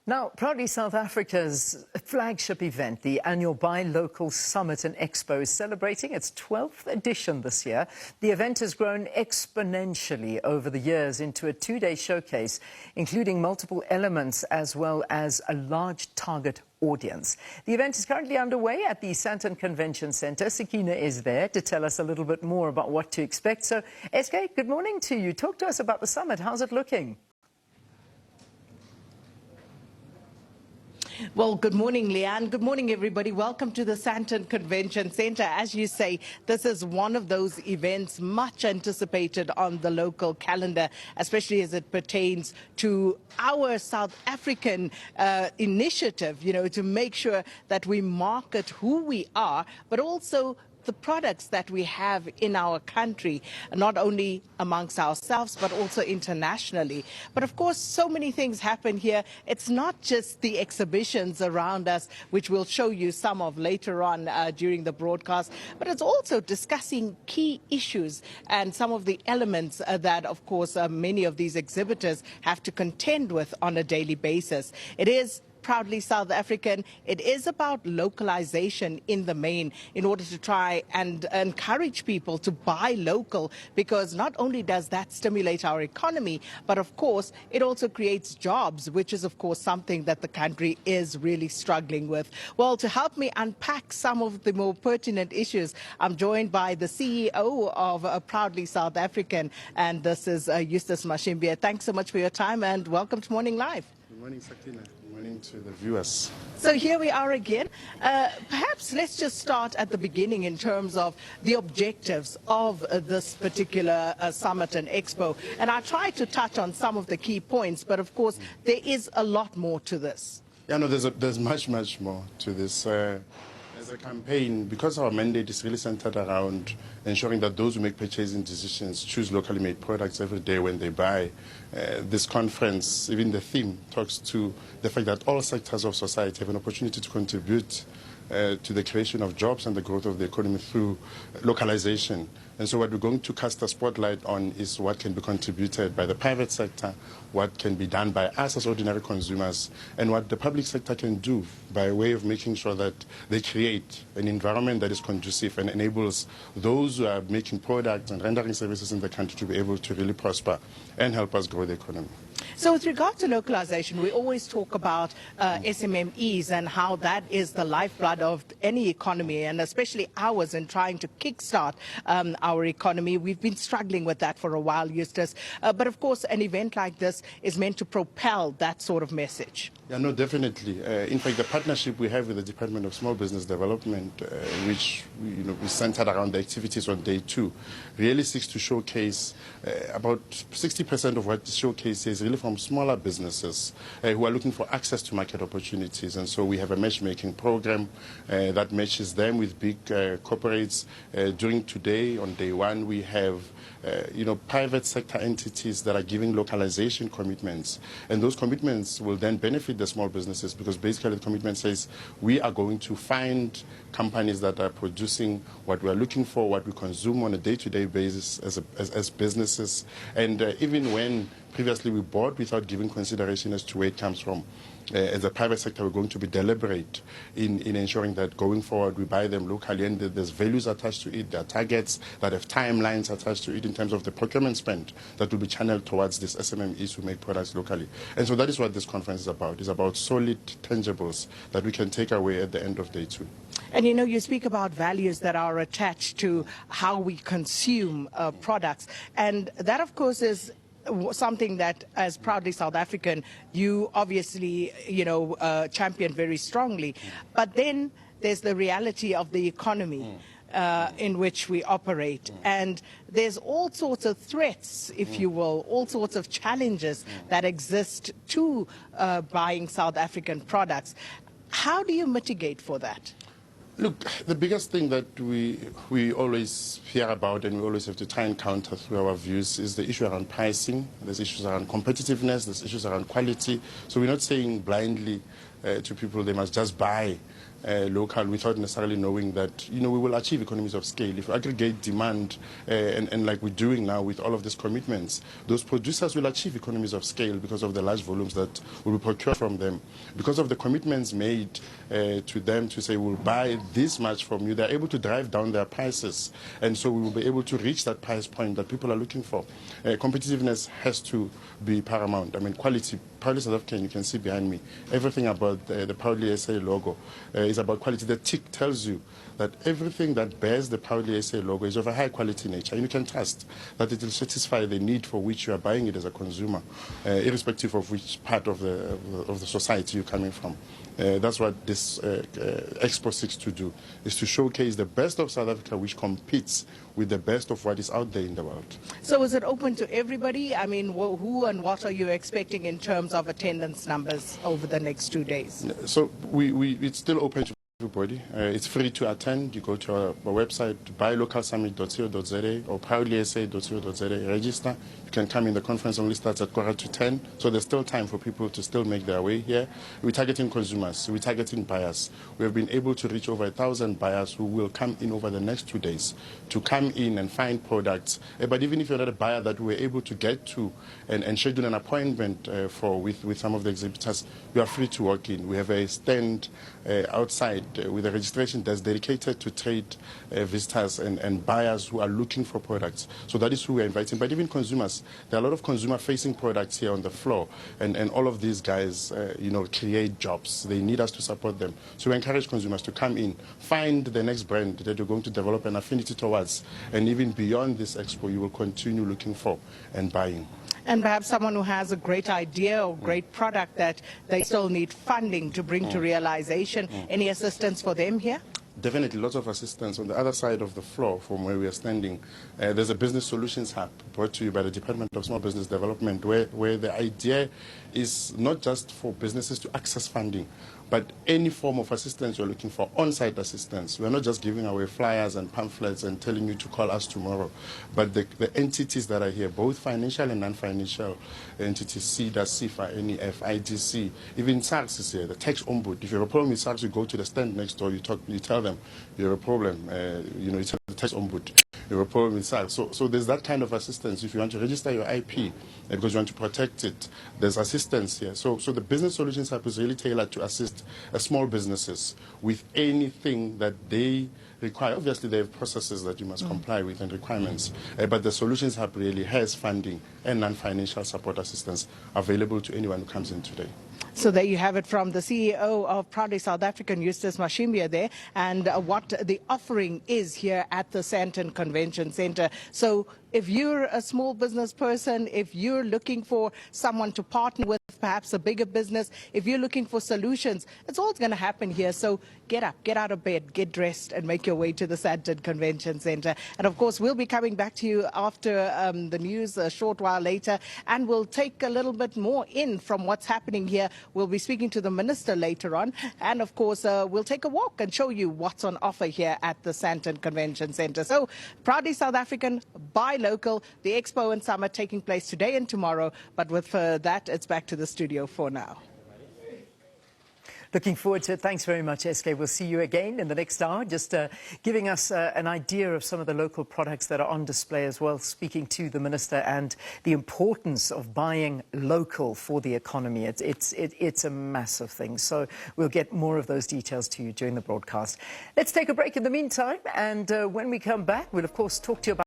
Now, proudly South Africa's flagship event, the annual Buy Local Summit and Expo, is celebrating its 12th edition this year. The event has grown exponentially over the years into a two-day showcase, including multiple elements as well as a large target audience. The event is currently underway at the Sandton Convention Centre. Sakina is there to tell us a little bit more about what to expect. So, SK, good morning to you. Talk to us about the summit. How's it looking? Well, good morning, Leanne. Good morning, everybody. Welcome to the Sandton Convention Centre. As you say, this is one of those events much anticipated on the local calendar, especially as it pertains to our South African initiative, to make sure that we market who we are, but also the products that we have in our country, not only amongst ourselves, but also internationally. But of course, so many things happen here. It's not just the exhibitions around us, which we'll show you some of later on during the broadcast, but it's also discussing key issues and some of the elements that, of course, many of these exhibitors have to contend with on a daily basis. It is proudly South African. It is about localization in the main in order to try and encourage people to buy local, because not only does that stimulate our economy, but of course it also creates jobs, which is of course something that the country is really struggling with. Well, to help me unpack some of the more pertinent issues, I'm joined by the CEO of Proudly South African, and this is Eustace Mashimbye. Thanks so much for your time and welcome to Morning Live. Good morning, Sakina. Good morning to the viewers. So here we are again. Perhaps let's just start at the beginning in terms of the objectives of this particular summit and expo. And I try to touch on some of the key points, but of course there is a lot more to this. Yeah, no, there's much more to this. As a campaign, because our mandate is really centered around ensuring that those who make purchasing decisions choose locally made products every day when they buy. This conference, even the theme, talks to the fact that all sectors of society have an opportunity to contribute to the creation of jobs and the growth of the economy through localization. And so what we're going to cast a spotlight on is what can be contributed by the private sector, what can be done by us as ordinary consumers, and what the public sector can do by way of making sure that they create an environment that is conducive and enables those who are making products and rendering services in the country to be able to really prosper and help us grow the economy. So with regard to localization, we always talk about SMMEs and how that is the lifeblood of any economy, and especially ours, in trying to kickstart our economy. We've been struggling with that for a while, Eustace. But of course, an event like this is meant to propel that sort of message. Yeah, no, definitely. In fact, the partnership we have with the Department of Small Business Development, which we centered around the activities on day 2, really seeks to showcase about 60% of what is showcased is really from smaller businesses who are looking for access to market opportunities. And so we have a matchmaking program that matches them with big corporates. During today, on day 1, we have private sector entities that are giving localization commitments. And those commitments will then benefit the small businesses, because basically the commitment says we are going to find companies that are producing what we are looking for, what we consume on a day-to-day basis as businesses. And even when previously we bought without giving consideration as to where it comes from, as a private sector, we're going to be deliberate in ensuring that going forward we buy them locally, and there's values attached to it, there are targets that have timelines attached to it in terms of the procurement spend that will be channeled towards these SMMEs who make products locally. And so that is what this conference is about. It's about solid tangibles that we can take away at the end of day 2. And you speak about values that are attached to how we consume products, and that of course is something that, as Proudly South African, you obviously, champion very strongly. But then there's the reality of the economy in which we operate. And there's all sorts of threats, if you will, all sorts of challenges that exist to buying South African products. How do you mitigate for that? Look, the biggest thing that we always hear about and we always have to try and counter through our views is the issue around pricing. There's issues around competitiveness, there's issues around quality. So we're not saying blindly to people they must just buy local without necessarily knowing that, we will achieve economies of scale. If we aggregate demand and like we're doing now with all of these commitments, those producers will achieve economies of scale because of the large volumes that will be procured from them. Because of the commitments made to them to say we'll buy this much from you, they're able to drive down their prices. And so we will be able to reach that price point that people are looking for. Competitiveness has to be paramount. I mean, quality. Proudly South African, you can see behind me, everything about the Proudly SA logo is about quality. The tick tells you that everything that bears the Proudly SA logo is of a high quality nature, and you can trust that it will satisfy the need for which you are buying it as a consumer, irrespective of which part of the society you're coming from. That's what this Expo seeks to do, is to showcase the best of South Africa, which competes with the best of what is out there in the world. So is it open to everybody? I mean, who and what are you expecting in terms of attendance numbers over the next 2 days? So it's still open to everybody. It's free to attend. You go to our website, buylocalsummit.co.za or proudlysa.co.za, register. You can come in. The conference only starts at 9:45, so there's still time for people to still make their way here. We're targeting consumers. We're targeting buyers. We have been able to reach over 1,000 buyers who will come in over the next 2 days to come in and find products. But even if you're not a buyer that we're able to get to and schedule an appointment with some of the exhibitors, you are free to walk in. We have a stand outside with a registration that's dedicated to trade visitors and buyers who are looking for products. So that is who we're inviting. But even consumers, there are a lot of consumer-facing products here on the floor, and all of these guys, create jobs. They need us to support them. So we encourage consumers to come in, find the next brand that you're going to develop an affinity towards, and even beyond this expo, you will continue looking for and buying. And perhaps someone who has a great idea or great product that they still need funding to bring to realization. Any assistance for them here? Definitely, lots of assistance. On the other side of the floor from where we are standing, there's a business solutions hub brought to you by the Department of Small Business Development, where the idea is not just for businesses to access funding, but any form of assistance you're looking for, on-site assistance. We're not just giving away flyers and pamphlets and telling you to call us tomorrow, but the entities that are here, both financial and non-financial entities, CEDA, CIFA, NEF, IDC, even SARS is here, the tax ombud. If you have a problem with SARS, you go to the stand next door, you tell them you have a problem, you tell the tax ombud. You have a problem with SARS. So there's that kind of assistance. If you want to register your IP because you want to protect it, there's assistance here. So the Business Solutions Hub is really tailored to assist small businesses with anything that they require. Obviously, they have processes that you must comply with and requirements, but the Solutions Hub really has funding and non-financial support assistance available to anyone who comes in today. So there you have it from the CEO of Proudly South African, Eustace Mashimbye there, and what the offering is here at the Sandton Convention Centre. So if you're a small business person, if you're looking for someone to partner with, perhaps a bigger business, if you're looking for solutions, it's all going to happen here. So get up, get out of bed, get dressed and make your way to the Sandton Convention Centre. And of course, we'll be coming back to you after the news a short while later, and we'll take a little bit more in from what's happening here. We'll be speaking to the minister later on. And of course, we'll take a walk and show you what's on offer here at the Sandton Convention Centre. So Proudly South African, buy local. The Expo and Summit taking place today and tomorrow. But with that, it's back to the studio for now. Looking forward to it. Thanks very much, SK. We'll see you again in the next hour, just giving us an idea of some of the local products that are on display as well, speaking to the minister and the importance of buying local for the economy. It's a massive thing. So we'll get more of those details to you during the broadcast. Let's take a break in the meantime, and when we come back, we'll, of course, talk to you about